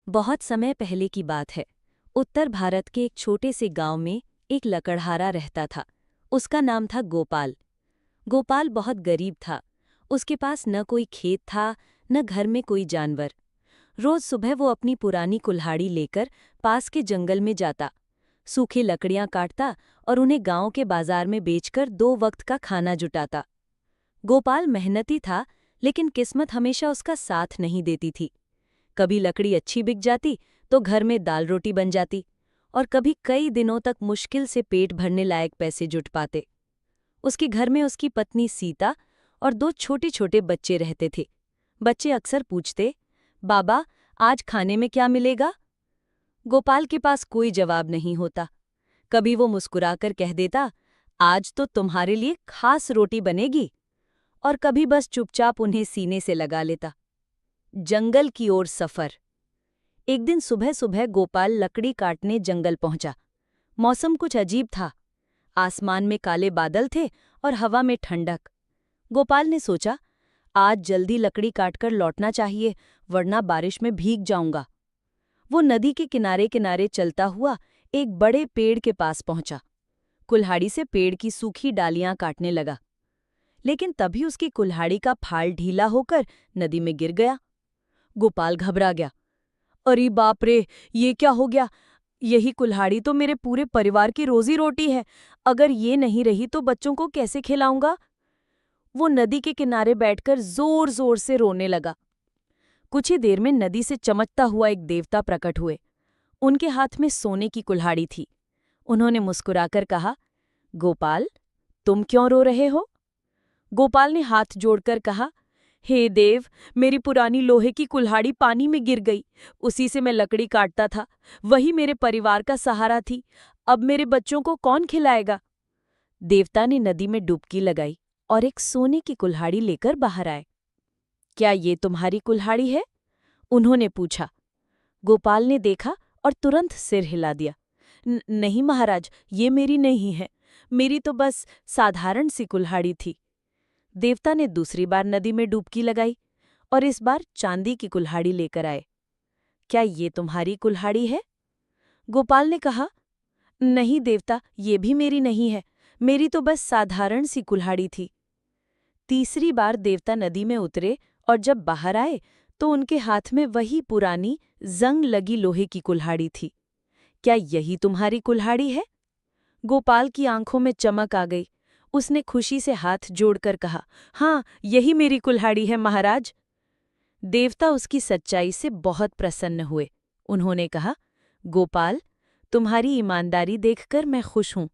बहुत समय पहले की बात है। उत्तर भारत के एक छोटे से गांव में एक लकड़हारा रहता था। उसका नाम था गोपाल। गोपाल बहुत गरीब था। उसके पास न कोई खेत था, न घर में कोई जानवर। रोज सुबह वो अपनी पुरानी कुल्हाड़ी लेकर पास के जंगल में जाता, सूखी लकड़ियां काटता और उन्हें गांव के बाजार में बेचकर 2 वक्त का खाना जुटाता। गोपाल मेहनती था, लेकिन किस्मत हमेशा उसका साथ नहीं देती थी। कभी लकड़ी अच्छी बिक जाती तो घर में दाल रोटी बन जाती, और कभी कई दिनों तक मुश्किल से पेट भरने लायक पैसे जुट पाते। उसके घर में उसकी पत्नी सीता और 2 छोटे-छोटे बच्चे रहते थे। बच्चे अक्सर पूछते, बाबा, आज खाने में क्या मिलेगा? गोपाल के पास कोई जवाब नहीं होता। कभी वो मुस्कुराकर कह देता, आज तो तुम्हारे लिए खास रोटी बनेगी, और कभी बस चुपचाप उन्हें सीने से लगा लेता। जंगल की ओर सफर। एक दिन सुबह सुबह गोपाल लकड़ी काटने जंगल पहुंचा। मौसम कुछ अजीब था। आसमान में काले बादल थे और हवा में ठंडक। गोपाल ने सोचा, आज जल्दी लकड़ी काटकर लौटना चाहिए, वरना बारिश में भीग जाऊंगा। वो नदी के किनारे किनारे चलता हुआ एक बड़े पेड़ के पास पहुंचा। कुल्हाड़ी से पेड़ की सूखी डालियां काटने लगा, लेकिन तभी उसकी कुल्हाड़ी का फाल ढीला होकर नदी में गिर गया। गोपाल घबरा गया। अरे बाप रे, ये क्या हो गया? यही कुल्हाड़ी तो मेरे पूरे परिवार की रोजी रोटी है। अगर ये नहीं रही तो बच्चों को कैसे खिलाऊंगा? वो नदी के किनारे बैठकर जोर जोर से रोने लगा। कुछ ही देर में नदी से चमकता हुआ एक देवता प्रकट हुए। उनके हाथ में सोने की कुल्हाड़ी थी। उन्होंने मुस्कुराकर कहा, गोपाल, तुम क्यों रो रहे हो? गोपाल ने हाथ जोड़कर कहा, हे देव, मेरी पुरानी लोहे की कुल्हाड़ी पानी में गिर गई। उसी से मैं लकड़ी काटता था। वही मेरे परिवार का सहारा थी। अब मेरे बच्चों को कौन खिलाएगा? देवता ने नदी में डुबकी लगाई और एक सोने की कुल्हाड़ी लेकर बाहर आए। क्या ये तुम्हारी कुल्हाड़ी है? उन्होंने पूछा। गोपाल ने देखा और तुरंत सिर हिला दिया। नहीं महाराज, ये मेरी नहीं है। मेरी तो बस साधारण सी कुल्हाड़ी थी। देवता ने दूसरी बार नदी में डुबकी लगाई और इस बार चांदी की कुल्हाड़ी लेकर आए। क्या ये तुम्हारी कुल्हाड़ी है? गोपाल ने कहा, नहीं देवता, ये भी मेरी नहीं है। मेरी तो बस साधारण सी कुल्हाड़ी थी। तीसरी बार देवता नदी में उतरे और जब बाहर आए तो उनके हाथ में वही पुरानी जंग लगी लोहे की कुल्हाड़ी थी। क्या यही तुम्हारी कुल्हाड़ी है? गोपाल की आंखों में चमक आ गई। उसने खुशी से हाथ जोड़कर कहा, हाँ, यही मेरी कुल्हाड़ी है महाराज। देवता उसकी सच्चाई से बहुत प्रसन्न हुए। उन्होंने कहा, गोपाल, तुम्हारी ईमानदारी देखकर मैं खुश हूं।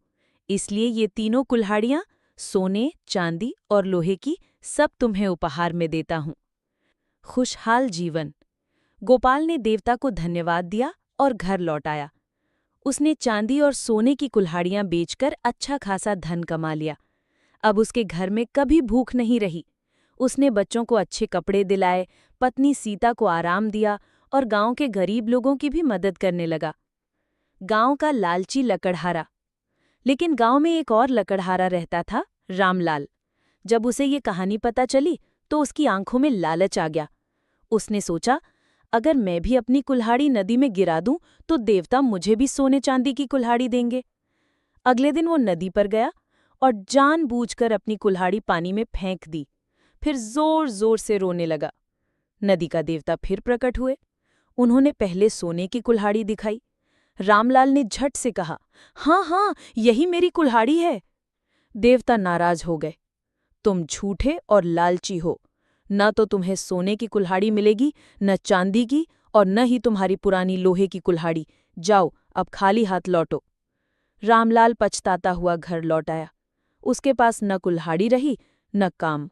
इसलिए ये तीनों कुल्हाड़ियां, सोने, चांदी और लोहे की, सब तुम्हें उपहार में देता हूं। खुशहाल जीवन। गोपाल ने देवता को धन्यवाद दिया और घर लौट आया। उसने चांदी और सोने की कुल्हाड़ियां बेचकर अच्छा खासा धन कमा लिया। अब उसके घर में कभी भूख नहीं रही। उसने बच्चों को अच्छे कपड़े दिलाए, पत्नी सीता को आराम दिया और गांव के गरीब लोगों की भी मदद करने लगा। गांव का लालची लकड़हारा। लेकिन गांव में एक और लकड़हारा रहता था, रामलाल। जब उसे ये कहानी पता चली तो उसकी आंखों में लालच आ गया। उसने सोचा, अगर मैं भी अपनी कुल्हाड़ी नदी में गिरा दूं तो देवता मुझे भी सोने चांदी की कुल्हाड़ी देंगे। अगले दिन वो नदी पर गया और जानबूझकर अपनी कुल्हाड़ी पानी में फेंक दी। फिर जोर जोर से रोने लगा। नदी का देवता फिर प्रकट हुए। उन्होंने पहले सोने की कुल्हाड़ी दिखाई। रामलाल ने झट से कहा, हाँ हाँ, यही मेरी कुल्हाड़ी है। देवता नाराज हो गए। तुम झूठे और लालची हो। न तो तुम्हें सोने की कुल्हाड़ी मिलेगी, न चांदी की, और न ही तुम्हारी पुरानी लोहे की कुल्हाड़ी। जाओ, अब खाली हाथ लौटो। रामलाल पछताता हुआ घर लौट आया। उसके पास न कुल्हाड़ी रही, न काम।